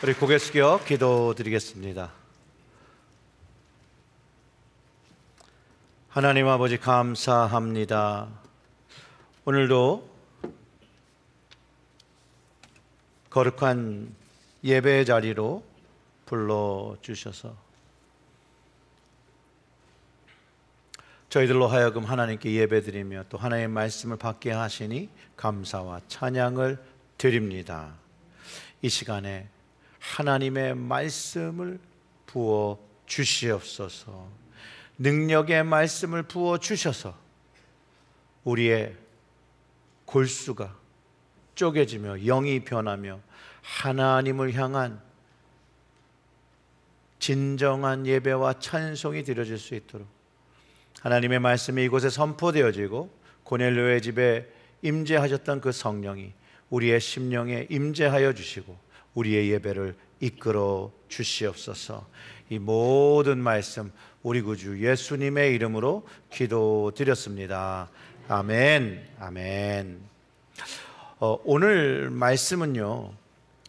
우리 고개 숙여 기도드리겠습니다. 하나님 아버지 감사합니다. 오늘도 거룩한 예배의 자리로 불러주셔서 저희들로 하여금 하나님께 예배드리며 또 하나님의 말씀을 받게 하시니 감사와 찬양을 드립니다. 이 시간에 하나님의 말씀을 부어 주시옵소서. 능력의 말씀을 부어 주셔서 우리의 골수가 쪼개지며 영이 변하며 하나님을 향한 진정한 예배와 찬송이 드려질 수 있도록 하나님의 말씀이 이곳에 선포되어지고 고넬료의 집에 임재하셨던 그 성령이 우리의 심령에 임재하여 주시고 우리의 예배를 이끌어 주시옵소서. 이 모든 말씀 우리 구주 예수님의 이름으로 기도드렸습니다. 아멘. 아멘. 오늘 말씀은요,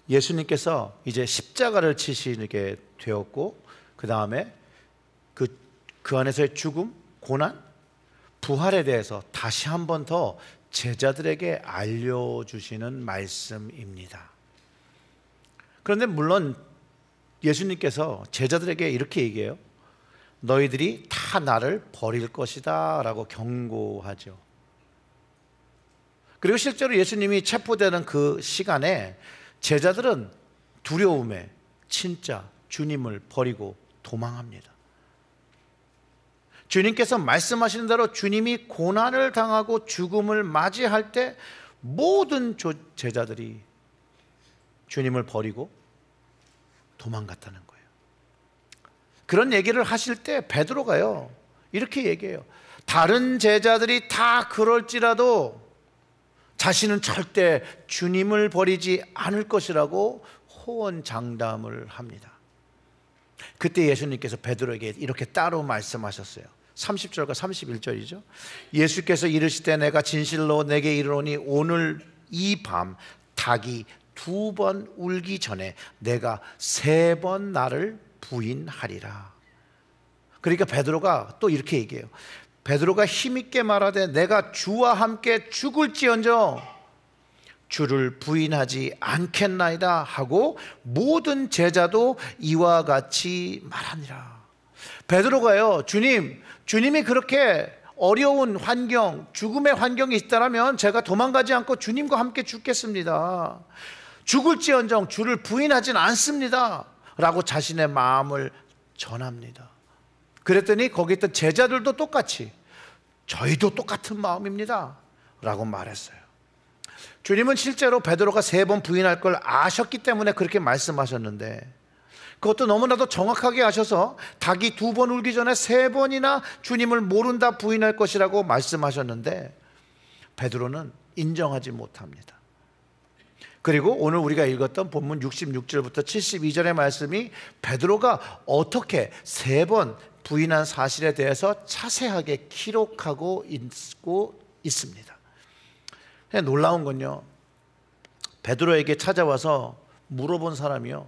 예수님께서 이제 십자가를 치시게 되었고 그 다음에 그 안에서의 죽음, 고난, 부활에 대해서 다시 한 번 더 제자들에게 알려주시는 말씀입니다. 그런데 물론 예수님께서 제자들에게 이렇게 얘기해요. 너희들이 다 나를 버릴 것이다 라고 경고하죠. 그리고 실제로 예수님이 체포되는 그 시간에 제자들은 두려움에 진짜 주님을 버리고 도망합니다. 주님께서 말씀하시는 대로 주님이 고난을 당하고 죽음을 맞이할 때 모든 제자들이 주님을 버리고 도망갔다는 거예요. 그런 얘기를 하실 때 베드로가요 이렇게 얘기해요. 다른 제자들이 다 그럴지라도 자신은 절대 주님을 버리지 않을 것이라고 호언장담을 합니다. 그때 예수님께서 베드로에게 이렇게 따로 말씀하셨어요. 30절과 31절이죠. 예수께서 이르시되 내가 진실로 내게 이르노니 오늘 이 밤 닭이 2번 울기 전에 내가 3번 나를 부인하리라. 그러니까 베드로가 또 이렇게 얘기해요. 베드로가 힘있게 말하되 내가 주와 함께 죽을지언정 주를 부인하지 않겠나이다 하고 모든 제자도 이와 같이 말하니라. 베드로가요, 주님이 그렇게 어려운 환경, 죽음의 환경이 있다면 제가 도망가지 않고 주님과 함께 죽겠습니다. 죽을지언정 주를 부인하진 않습니다 라고 자신의 마음을 전합니다. 그랬더니 거기 있던 제자들도 똑같이 저희도 똑같은 마음입니다 라고 말했어요. 주님은 실제로 베드로가 3번 부인할 걸 아셨기 때문에 그렇게 말씀하셨는데 그것도 너무나도 정확하게 아셔서 닭이 2번 울기 전에 3번이나 주님을 모른다 부인할 것이라고 말씀하셨는데 베드로는 인정하지 못합니다. 그리고 오늘 우리가 읽었던 본문 66절부터 72절의 말씀이 베드로가 어떻게 3번 부인한 사실에 대해서 자세하게 기록하고 있고 있습니다. 놀라운 건요, 베드로에게 찾아와서 물어본 사람이요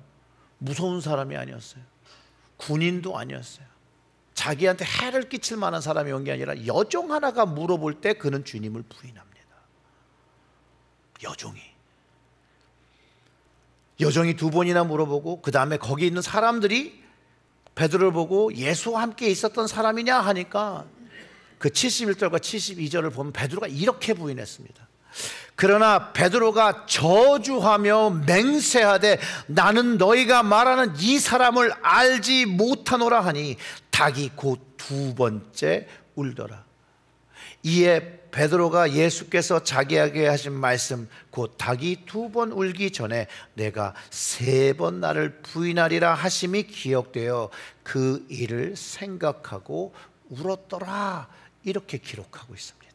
무서운 사람이 아니었어요. 군인도 아니었어요. 자기한테 해를 끼칠 만한 사람이 온 게 아니라 여종 하나가 물어볼 때 그는 주님을 부인합니다. 여종이 2번이나 물어보고 그 다음에 거기 있는 사람들이 베드로를 보고 예수와 함께 있었던 사람이냐 하니까 그 71절과 72절을 보면 베드로가 이렇게 부인했습니다. 그러나 베드로가 저주하며 맹세하되 나는 너희가 말하는 이 사람을 알지 못하노라 하니 닭이 곧 2번째 울더라. 이에 베드로가 예수께서 자기에게 하신 말씀 곧 닭이 2번 울기 전에 내가 3번 나를 부인하리라 하심이 기억되어 그 일을 생각하고 울었더라 이렇게 기록하고 있습니다.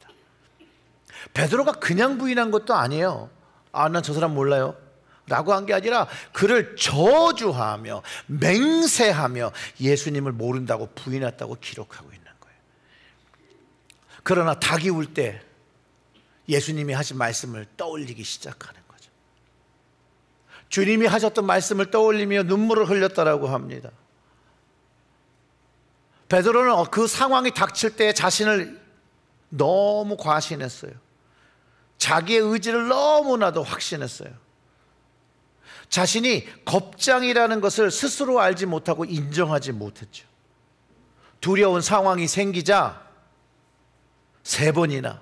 베드로가 그냥 부인한 것도 아니에요. 난 저 사람 몰라요 라고 한 게 아니라 그를 저주하며 맹세하며 예수님을 모른다고 부인했다고 기록하고 있는 거예요. 그러나 닭이 울 때 예수님이 하신 말씀을 떠올리기 시작하는 거죠. 주님이 하셨던 말씀을 떠올리며 눈물을 흘렸다라고 합니다. 베드로는 그 상황이 닥칠 때 자신을 너무 과신했어요. 자기의 의지를 너무나도 확신했어요. 자신이 겁장이라는 것을 스스로 알지 못하고 인정하지 못했죠. 두려운 상황이 생기자 3번이나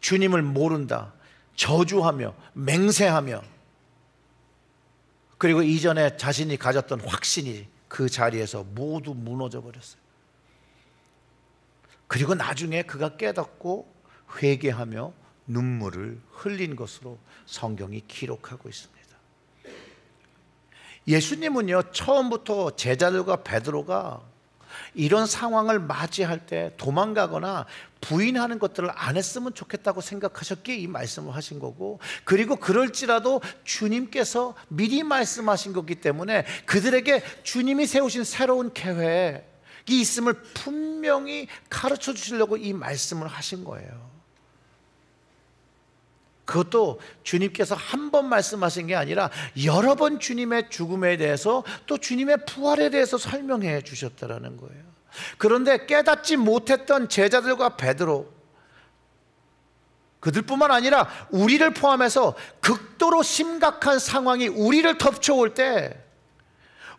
주님을 모른다, 저주하며 맹세하며, 그리고 이전에 자신이 가졌던 확신이 그 자리에서 모두 무너져 버렸어요. 그리고 나중에 그가 깨닫고 회개하며 눈물을 흘린 것으로 성경이 기록하고 있습니다. 예수님은요, 처음부터 제자들과 베드로가 이런 상황을 맞이할 때 도망가거나 부인하는 것들을 안 했으면 좋겠다고 생각하셨기에 이 말씀을 하신 거고, 그리고 그럴지라도 주님께서 미리 말씀하신 거기 때문에 그들에게 주님이 세우신 새로운 계획이 있음을 분명히 가르쳐 주시려고 이 말씀을 하신 거예요. 그것도 주님께서 한 번 말씀하신 게 아니라 여러 번 주님의 죽음에 대해서 또 주님의 부활에 대해서 설명해 주셨다라는 거예요. 그런데 깨닫지 못했던 제자들과 베드로, 그들뿐만 아니라 우리를 포함해서 극도로 심각한 상황이 우리를 덮쳐올 때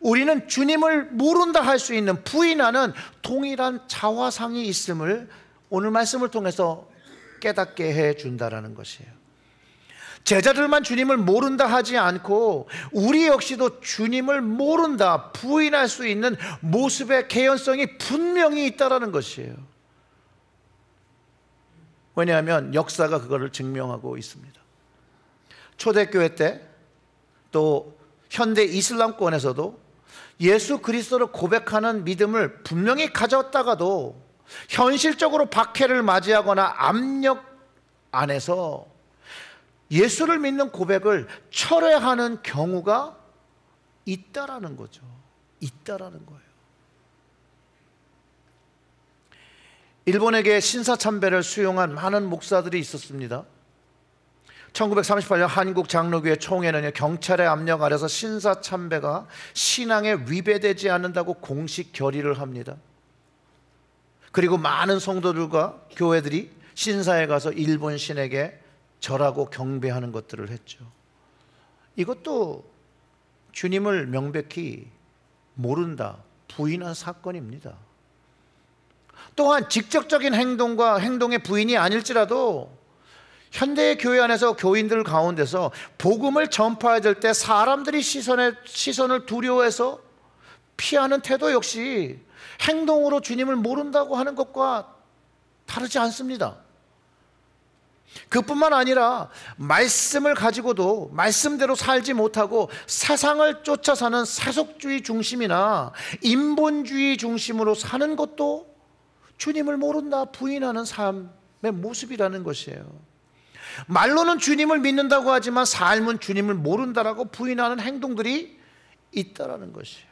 우리는 주님을 모른다 할 수 있는, 부인하는 동일한 자화상이 있음을 오늘 말씀을 통해서 깨닫게 해 준다라는 것이에요. 제자들만 주님을 모른다 하지 않고 우리 역시도 주님을 모른다, 부인할 수 있는 모습의 개연성이 분명히 있다라는 것이에요. 왜냐하면 역사가 그거를 증명하고 있습니다. 초대교회 때, 또 현대 이슬람권에서도 예수 그리스도를 고백하는 믿음을 분명히 가졌다가도 현실적으로 박해를 맞이하거나 압력 안에서 예수를 믿는 고백을 철회하는 경우가 있다라는 거죠. 있다라는 거예요. 일본에게 신사참배를 수용한 많은 목사들이 있었습니다. 1938년 한국 장로교회 총회는 경찰의 압력 아래서 신사참배가 신앙에 위배되지 않는다고 공식 결의를 합니다. 그리고 많은 성도들과 교회들이 신사에 가서 일본 신에게 절하고 경배하는 것들을 했죠. 이것도 주님을 명백히 모른다, 부인한 사건입니다. 또한 직접적인 행동과 행동의 부인이 아닐지라도 현대의 교회 안에서 교인들 가운데서 복음을 전파해야 될 때 사람들이 시선을 두려워해서 피하는 태도 역시 행동으로 주님을 모른다고 하는 것과 다르지 않습니다. 그뿐만 아니라 말씀을 가지고도 말씀대로 살지 못하고 세상을 쫓아 사는 세속주의 중심이나 인본주의 중심으로 사는 것도 주님을 모른다, 부인하는 삶의 모습이라는 것이에요. 말로는 주님을 믿는다고 하지만 삶은 주님을 모른다라고 부인하는 행동들이 있다라는 것이에요.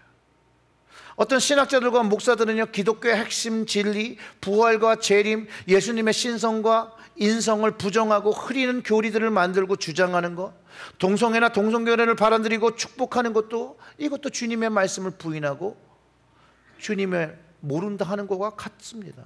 어떤 신학자들과 목사들은요, 기독교의 핵심 진리, 부활과 재림, 예수님의 신성과 인성을 부정하고 흐리는 교리들을 만들고 주장하는 것, 동성애나 동성결혼을 바람들이고 축복하는 것도, 이것도 주님의 말씀을 부인하고 주님을 모른다 하는 것과 같습니다.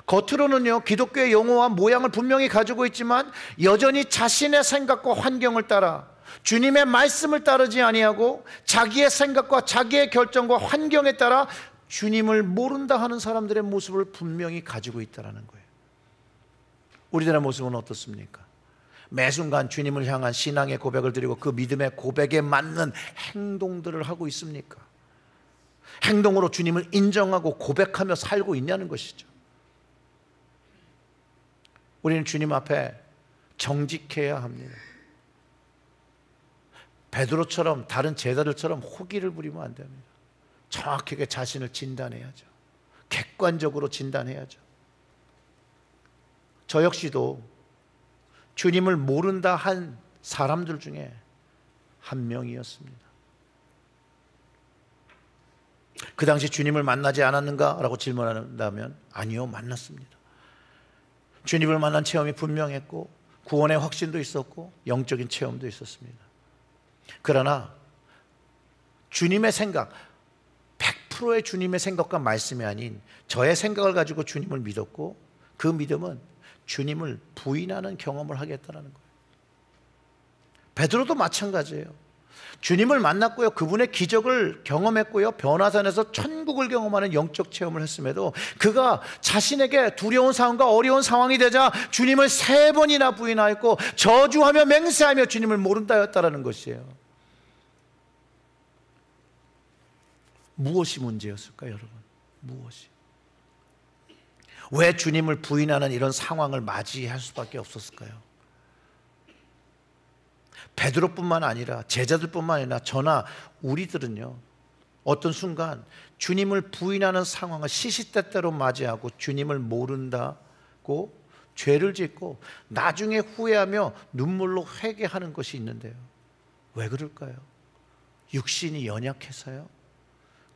겉으로는요, 기독교의 용어와 모양을 분명히 가지고 있지만 여전히 자신의 생각과 환경을 따라 주님의 말씀을 따르지 아니하고 자기의 생각과 자기의 결정과 환경에 따라 주님을 모른다 하는 사람들의 모습을 분명히 가지고 있다는 거예요. 우리들의 모습은 어떻습니까? 매 순간 주님을 향한 신앙의 고백을 드리고 그 믿음의 고백에 맞는 행동들을 하고 있습니까? 행동으로 주님을 인정하고 고백하며 살고 있냐는 것이죠. 우리는 주님 앞에 정직해야 합니다. 베드로처럼, 다른 제자들처럼 호기를 부리면 안 됩니다. 정확하게 자신을 진단해야죠. 객관적으로 진단해야죠. 저 역시도 주님을 모른다 한 사람들 중에 한 명이었습니다. 그 당시 주님을 만나지 않았는가? 라고 질문한다면 아니요, 만났습니다. 주님을 만난 체험이 분명했고 구원의 확신도 있었고 영적인 체험도 있었습니다. 그러나 주님의 생각, 100%의 주님의 생각과 말씀이 아닌 저의 생각을 가지고 주님을 믿었고, 그 믿음은 주님을 부인하는 경험을 하겠다는 거예요. 베드로도 마찬가지예요. 주님을 만났고요, 그분의 기적을 경험했고요, 변화산에서 천국을 경험하는 영적 체험을 했음에도 그가 자신에게 두려운 상황과 어려운 상황이 되자 주님을 3번이나 부인하였고 저주하며 맹세하며 주님을 모른다 했다는 것이에요. 무엇이 문제였을까요, 여러분? 무엇이? 왜 주님을 부인하는 이런 상황을 맞이할 수밖에 없었을까요? 베드로뿐만 아니라 제자들뿐만 아니라 저나 우리들은요, 어떤 순간 주님을 부인하는 상황을 시시때때로 맞이하고 주님을 모른다고 죄를 짓고 나중에 후회하며 눈물로 회개하는 것이 있는데요, 왜 그럴까요? 육신이 연약해서요?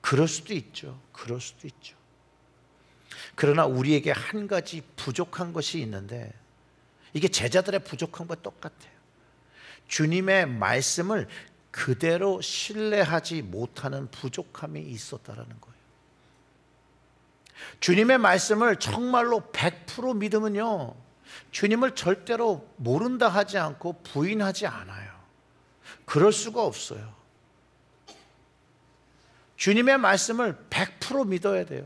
그럴 수도 있죠. 그럴 수도 있죠. 그러나 우리에게 한 가지 부족한 것이 있는데, 이게 제자들의 부족한 것과 똑같아요. 주님의 말씀을 그대로 신뢰하지 못하는 부족함이 있었다라는 거예요. 주님의 말씀을 정말로 100% 믿으면요, 주님을 절대로 모른다 하지 않고 부인하지 않아요. 그럴 수가 없어요. 주님의 말씀을 100% 믿어야 돼요.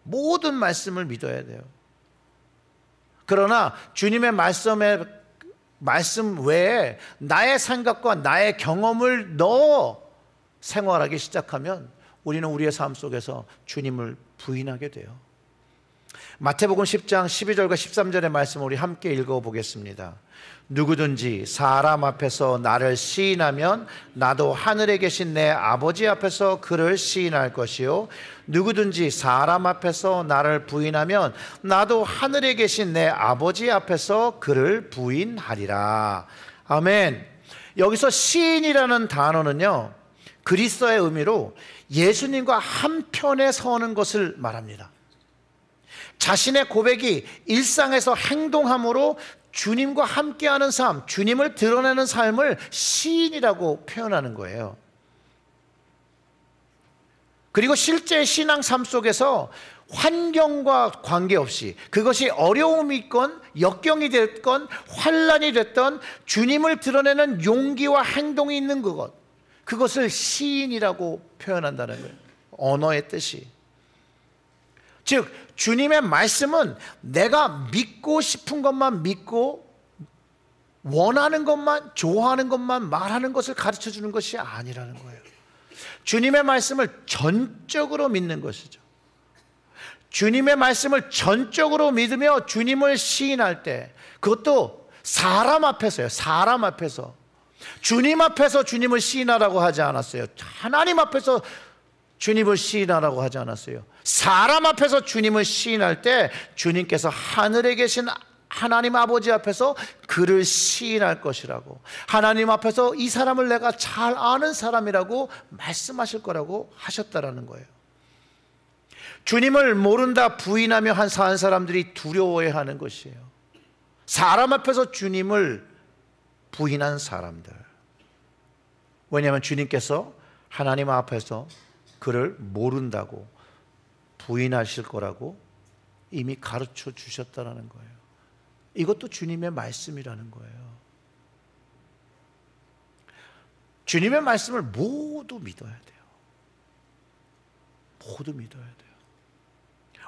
모든 말씀을 믿어야 돼요. 그러나 주님의 말씀 외에 나의 생각과 나의 경험을 넣어 생활하기 시작하면 우리는 우리의 삶 속에서 주님을 부인하게 돼요. 마태복음 10장 12절과 13절의 말씀을 우리 함께 읽어보겠습니다. 누구든지 사람 앞에서 나를 시인하면 나도 하늘에 계신 내 아버지 앞에서 그를 시인할 것이요, 누구든지 사람 앞에서 나를 부인하면 나도 하늘에 계신 내 아버지 앞에서 그를 부인하리라. 아멘. 여기서 시인이라는 단어는요, 그리스어의 의미로 예수님과 한편에 서는 것을 말합니다. 자신의 고백이 일상에서 행동함으로 주님과 함께하는 삶, 주님을 드러내는 삶을 시인이라고 표현하는 거예요. 그리고 실제 신앙 삶 속에서 환경과 관계없이, 그것이 어려움이 있건 역경이 됐건 환난이 됐던 주님을 드러내는 용기와 행동이 있는 그것을 시인이라고 표현한다는 거예요. 언어의 뜻이. 즉 주님의 말씀은 내가 믿고 싶은 것만 믿고 원하는 것만, 좋아하는 것만 말하는 것을 가르쳐 주는 것이 아니라는 거예요. 주님의 말씀을 전적으로 믿는 것이죠. 주님의 말씀을 전적으로 믿으며 주님을 시인할 때, 그것도 사람 앞에서요. 사람 앞에서. 주님 앞에서 주님을 시인하라고 하지 않았어요. 하나님 앞에서 주님을 시인하라고 하지 않았어요. 사람 앞에서 주님을 시인할 때 주님께서 하늘에 계신 하나님 아버지 앞에서 그를 시인할 것이라고, 하나님 앞에서 이 사람을 내가 잘 아는 사람이라고 말씀하실 거라고 하셨다라는 거예요. 주님을 모른다 부인하며 사는 사람들이 두려워해하는 것이에요. 사람 앞에서 주님을 부인한 사람들. 왜냐하면 주님께서 하나님 앞에서 그를 모른다고 부인하실 거라고 이미 가르쳐 주셨다는 거예요. 이것도 주님의 말씀이라는 거예요. 주님의 말씀을 모두 믿어야 돼요. 모두 믿어야 돼요.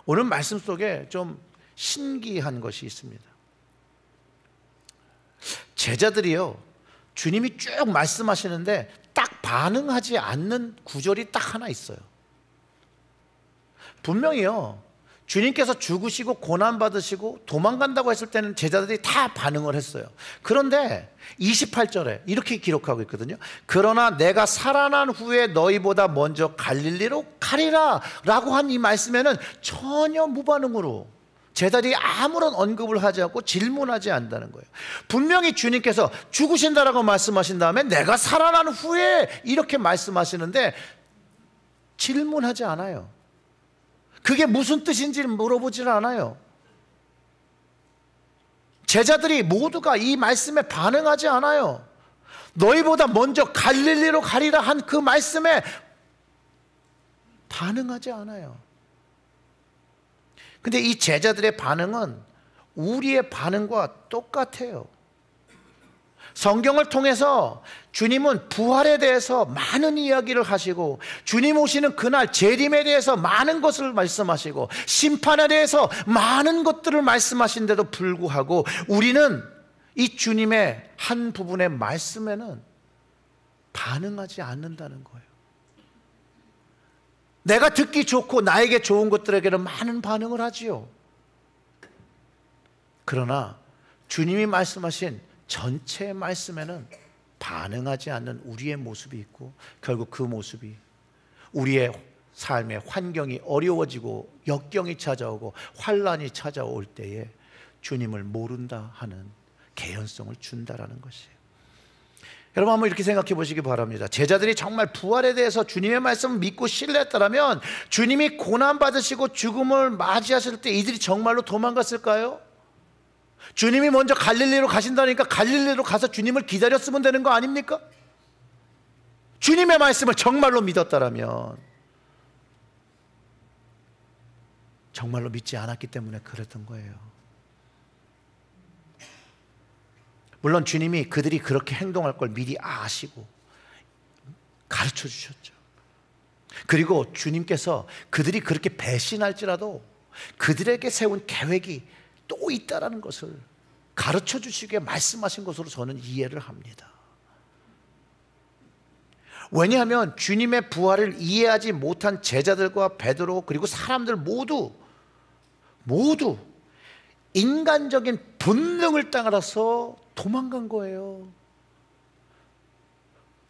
오늘 말씀 속에 좀 신기한 것이 있습니다. 제자들이요, 주님이 쭉 말씀하시는데 딱 반응하지 않는 구절이 딱 하나 있어요. 분명히요, 주님께서 죽으시고 고난받으시고 도망간다고 했을 때는 제자들이 다 반응을 했어요. 그런데 28절에 이렇게 기록하고 있거든요. 그러나 내가 살아난 후에 너희보다 먼저 갈릴리로 가리라 라고 한 이 말씀에는 전혀 무반응으로 제자들이 아무런 언급을 하지 않고 질문하지 않는다는 거예요. 분명히 주님께서 죽으신다라고 말씀하신 다음에 내가 살아난 후에 이렇게 말씀하시는데 질문하지 않아요. 그게 무슨 뜻인지를 물어보질 않아요. 제자들이 모두가 이 말씀에 반응하지 않아요. 너희보다 먼저 갈릴리로 가리라 한 그 말씀에 반응하지 않아요. 근데 이 제자들의 반응은 우리의 반응과 똑같아요. 성경을 통해서 주님은 부활에 대해서 많은 이야기를 하시고, 주님 오시는 그날 재림에 대해서 많은 것을 말씀하시고, 심판에 대해서 많은 것들을 말씀하신데도 불구하고 우리는 이 주님의 한 부분의 말씀에는 반응하지 않는다는 거예요. 내가 듣기 좋고 나에게 좋은 것들에게는 많은 반응을 하지요. 그러나 주님이 말씀하신 전체의 말씀에는 반응하지 않는 우리의 모습이 있고, 결국 그 모습이 우리의 삶의 환경이 어려워지고 역경이 찾아오고 환란이 찾아올 때에 주님을 모른다 하는 개연성을 준다라는 것이에요. 여러분, 한번 이렇게 생각해 보시기 바랍니다. 제자들이 정말 부활에 대해서 주님의 말씀을 믿고 신뢰했다면 주님이 고난받으시고 죽음을 맞이하실 때 이들이 정말로 도망갔을까요? 주님이 먼저 갈릴리로 가신다니까 갈릴리로 가서 주님을 기다렸으면 되는 거 아닙니까? 주님의 말씀을 정말로 믿었다라면, 정말로 믿지 않았기 때문에 그랬던 거예요. 물론 주님이 그들이 그렇게 행동할 걸 미리 아시고 가르쳐 주셨죠. 그리고 주님께서 그들이 그렇게 배신할지라도 그들에게 세운 계획이 또 있다라는 것을 가르쳐 주시기에 말씀하신 것으로 저는 이해를 합니다. 왜냐하면 주님의 부활을 이해하지 못한 제자들과 베드로 그리고 사람들 모두 인간적인 본능을 따라서 도망간 거예요.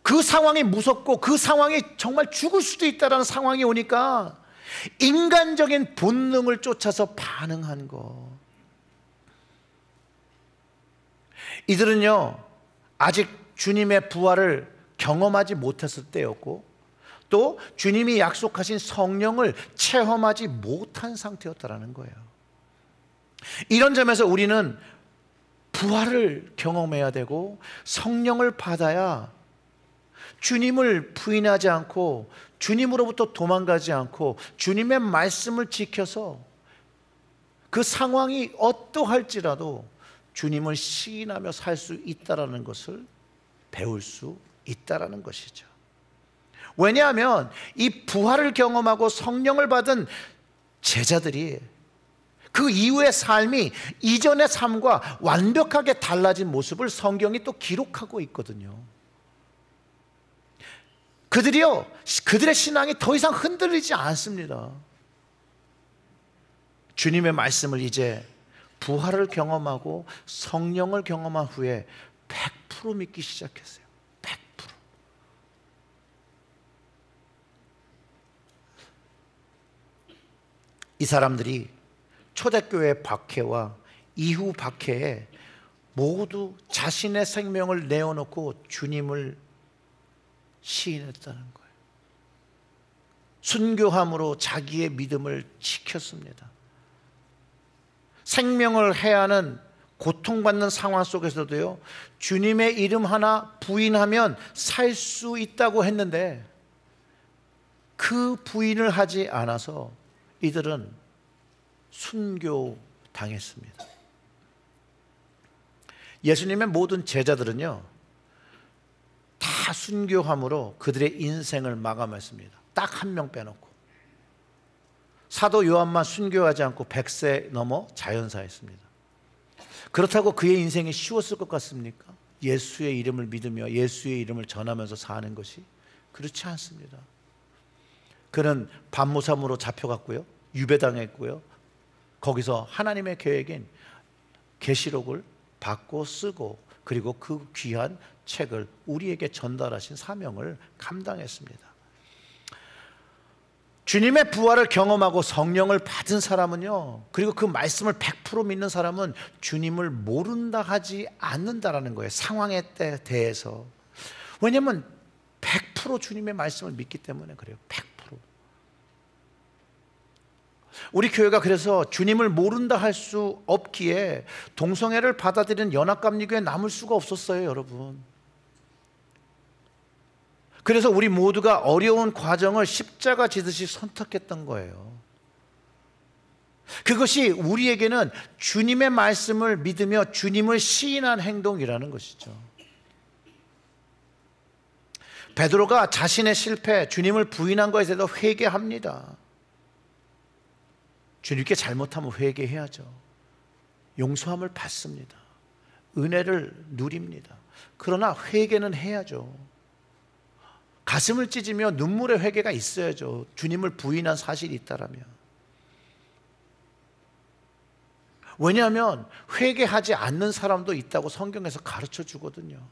그 상황이 무섭고 그 상황이 정말 죽을 수도 있다는 상황이 오니까 인간적인 본능을 쫓아서 반응한 거. 이들은요, 아직 주님의 부활을 경험하지 못했을 때였고, 또 주님이 약속하신 성령을 체험하지 못한 상태였다는 거예요. 이런 점에서 우리는 부활을 경험해야 되고 성령을 받아야 주님을 부인하지 않고 주님으로부터 도망가지 않고 주님의 말씀을 지켜서 그 상황이 어떠할지라도 주님을 시인하며 살 수 있다라는 것을 배울 수 있다라는 것이죠. 왜냐하면 이 부활을 경험하고 성령을 받은 제자들이 그 이후의 삶이 이전의 삶과 완벽하게 달라진 모습을 성경이 또 기록하고 있거든요. 그들의 신앙이 더 이상 흔들리지 않습니다. 주님의 말씀을 이제 부활을 경험하고 성령을 경험한 후에 100% 믿기 시작했어요. 100%. 이 사람들이 초대교회 박해와 이후 박해에 모두 자신의 생명을 내어놓고 주님을 시인했다는 거예요. 순교함으로 자기의 믿음을 지켰습니다. 생명을 해하는 고통받는 상황 속에서도요, 주님의 이름 하나 부인하면 살 수 있다고 했는데 그 부인을 하지 않아서 이들은 순교당했습니다. 예수님의 모든 제자들은요, 다 순교함으로 그들의 인생을 마감했습니다. 딱 한 명 빼놓고. 사도 요한만 순교하지 않고 100세 넘어 자연사했습니다. 그렇다고 그의 인생이 쉬웠을 것 같습니까? 예수의 이름을 믿으며 예수의 이름을 전하면서 사는 것이 그렇지 않습니다. 그는 반모섬으로 잡혀갔고요, 유배당했고요, 거기서 하나님의 계획인 계시록을 받고 쓰고, 그리고 그 귀한 책을 우리에게 전달하신 사명을 감당했습니다. 주님의 부활을 경험하고 성령을 받은 사람은요, 그리고 그 말씀을 100% 믿는 사람은 주님을 모른다 하지 않는다라는 거예요. 상황에 대해서. 왜냐하면 100% 주님의 말씀을 믿기 때문에 그래요. 100%. 우리 교회가 그래서 주님을 모른다 할 수 없기에 동성애를 받아들이는 연합감리교회 남을 수가 없었어요, 여러분. 그래서 우리 모두가 어려운 과정을 십자가 지듯이 선택했던 거예요. 그것이 우리에게는 주님의 말씀을 믿으며 주님을 시인한 행동이라는 것이죠. 베드로가 자신의 실패, 주님을 부인한 것에 대해서 회개합니다. 주님께 잘못하면 회개해야죠. 용서함을 받습니다. 은혜를 누립니다. 그러나 회개는 해야죠. 가슴을 찢으며 눈물의 회개가 있어야죠. 주님을 부인한 사실이 있다라면. 왜냐하면 회개하지 않는 사람도 있다고 성경에서 가르쳐 주거든요.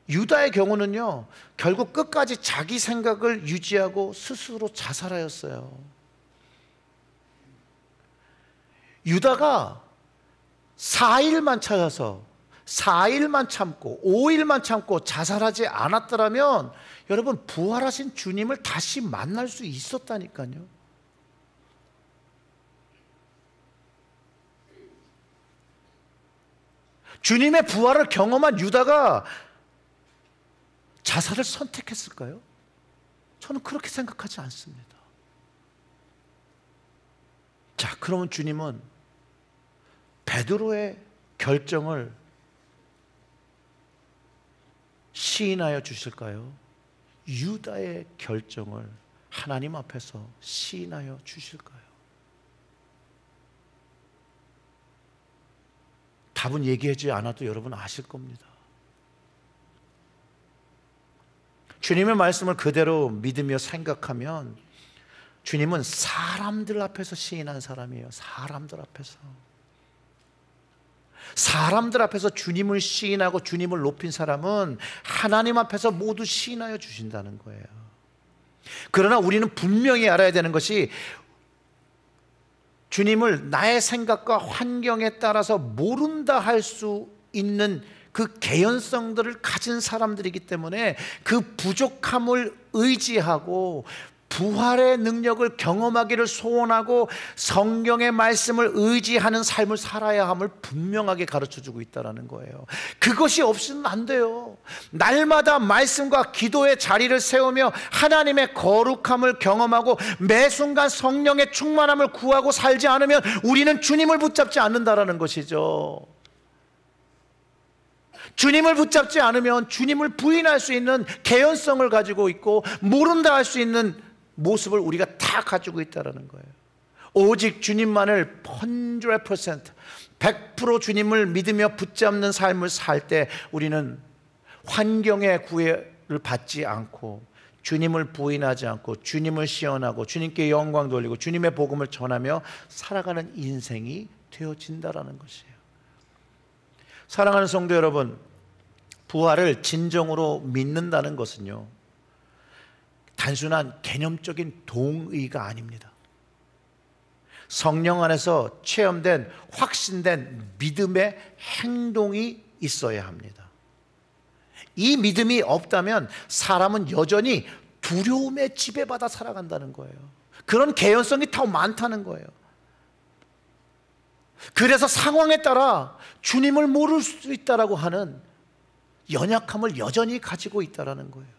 유다의 경우는요, 결국 끝까지 자기 생각을 유지하고 스스로 자살하였어요. 유다가 4일만 찾아서 4일만 참고 5일만 참고 자살하지 않았더라면 여러분, 부활하신 주님을 다시 만날 수 있었다니까요. 주님의 부활을 경험한 유다가 자살을 선택했을까요? 저는 그렇게 생각하지 않습니다. 자, 그러면 주님은 베드로의 결정을 시인하여 주실까요? 유다의 결정을 하나님 앞에서 시인하여 주실까요? 답은 얘기하지 않아도 여러분 아실 겁니다. 주님의 말씀을 그대로 믿으며 생각하면 주님은 사람들 앞에서 시인한 사람이에요. 사람들 앞에서 주님을 시인하고 주님을 높인 사람은 하나님 앞에서 모두 시인하여 주신다는 거예요. 그러나 우리는 분명히 알아야 되는 것이, 주님을 나의 생각과 환경에 따라서 모른다 할 수 있는 그 개연성들을 가진 사람들이기 때문에 그 부족함을 의지하고 부활의 능력을 경험하기를 소원하고 성경의 말씀을 의지하는 삶을 살아야 함을 분명하게 가르쳐주고 있다는 거예요. 그것이 없으면 안 돼요. 날마다 말씀과 기도의 자리를 세우며 하나님의 거룩함을 경험하고 매 순간 성령의 충만함을 구하고 살지 않으면 우리는 주님을 붙잡지 않는다라는 것이죠. 주님을 붙잡지 않으면 주님을 부인할 수 있는 개연성을 가지고 있고 모른다 할 수 있는 모습을 우리가 다 가지고 있다는 거예요. 오직 주님만을 100% 주님을 믿으며 붙잡는 삶을 살 때 우리는 환경의 구애를 받지 않고 주님을 부인하지 않고 주님을 시연하고 주님께 영광 돌리고 주님의 복음을 전하며 살아가는 인생이 되어진다라는 것이에요. 사랑하는 성도 여러분, 부활을 진정으로 믿는다는 것은요, 단순한 개념적인 동의가 아닙니다. 성령 안에서 체험된 확신된 믿음의 행동이 있어야 합니다. 이 믿음이 없다면 사람은 여전히 두려움에 지배받아 살아간다는 거예요. 그런 개연성이 더 많다는 거예요. 그래서 상황에 따라 주님을 모를 수 있다라고 하는 연약함을 여전히 가지고 있다라는 거예요.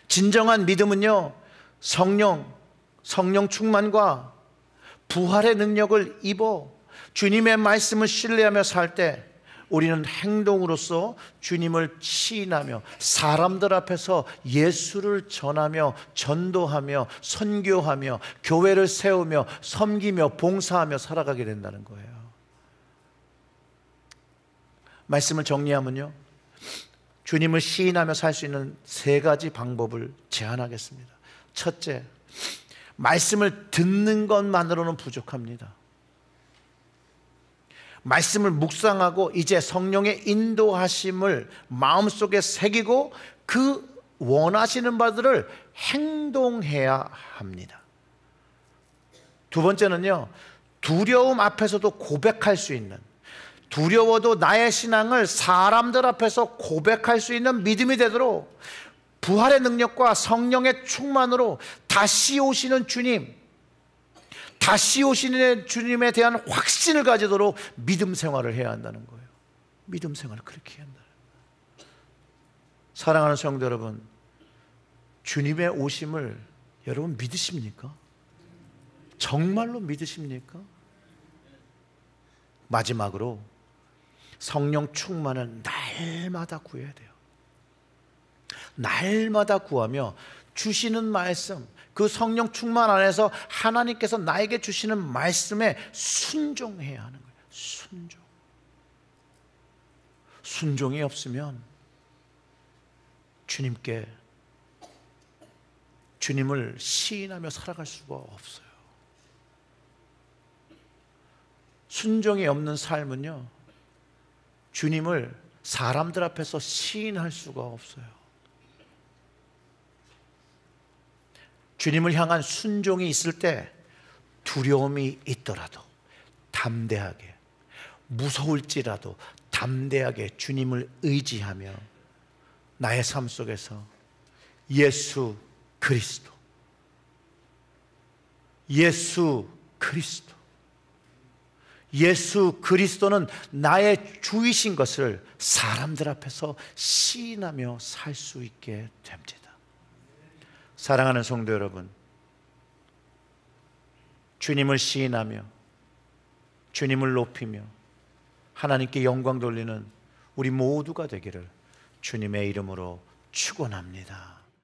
진정한 믿음은요, 성령 충만과 부활의 능력을 입어 주님의 말씀을 신뢰하며 살 때 우리는 행동으로서 주님을 시인하며 사람들 앞에서 예수를 전하며 전도하며 선교하며 교회를 세우며 섬기며 봉사하며 살아가게 된다는 거예요. 말씀을 정리하면요, 주님을 시인하며 살 수 있는 3가지 방법을 제안하겠습니다. 첫째, 말씀을 듣는 것만으로는 부족합니다. 말씀을 묵상하고 이제 성령의 인도하심을 마음속에 새기고 그 원하시는 바들을 행동해야 합니다. 두 번째는요, 두려움 앞에서도 고백할 수 있는, 두려워도 나의 신앙을 사람들 앞에서 고백할 수 있는 믿음이 되도록 부활의 능력과 성령의 충만으로 다시 오시는 주님, 다시 오시는 주님에 대한 확신을 가지도록 믿음 생활을 해야 한다는 거예요. 믿음 생활을 그렇게 해야 한다. 사랑하는 성도 여러분, 주님의 오심을 여러분 믿으십니까? 정말로 믿으십니까? 마지막으로 성령 충만은 날마다 구해야 돼요. 날마다 구하며 주시는 말씀, 그 성령 충만 안에서 하나님께서 나에게 주시는 말씀에 순종해야 하는 거예요. 순종이 없으면 주님을 시인하며 살아갈 수가 없어요. 순종이 없는 삶은요, 주님을 사람들 앞에서 시인할 수가 없어요. 주님을 향한 순종이 있을 때 두려움이 있더라도 담대하게, 무서울지라도 담대하게 주님을 의지하며 나의 삶 속에서 예수 그리스도, 예수 그리스도는 나의 주이신 것을 사람들 앞에서 시인하며 살 수 있게 됩니다. 사랑하는 성도 여러분, 주님을 시인하며 주님을 높이며 하나님께 영광 돌리는 우리 모두가 되기를 주님의 이름으로 축원합니다.